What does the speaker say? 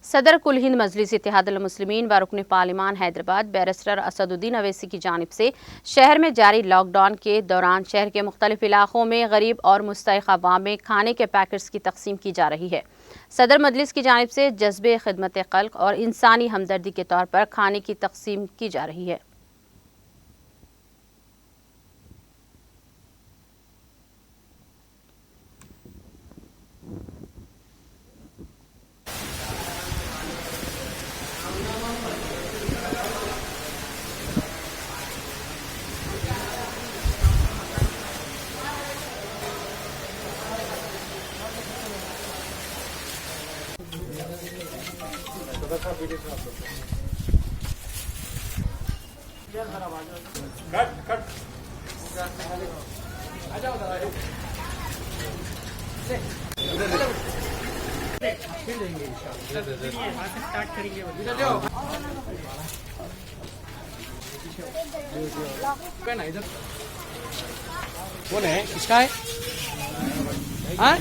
सदर कुल हिंद मजलिस इत्तेहादुल मुस्लिमीन व रुकन पार्लिमान हैदराबाद बैरिस्टर असदुद्दीन अवैसी की जानिब से शहर में जारी लॉकडाउन के दौरान शहर के मुख्तलिफ इलाकों में गरीब और मुस्तहिक़ अवाम में खाने के पैकेट्स की तकसीम की जा रही है। सदर मजलिस की जानिब से जज्बे खिदमत खल्क और इंसानी हमदर्दी के तौर पर खाने की तकसीम की जा रही है। कौन है? किसका है? हाँ?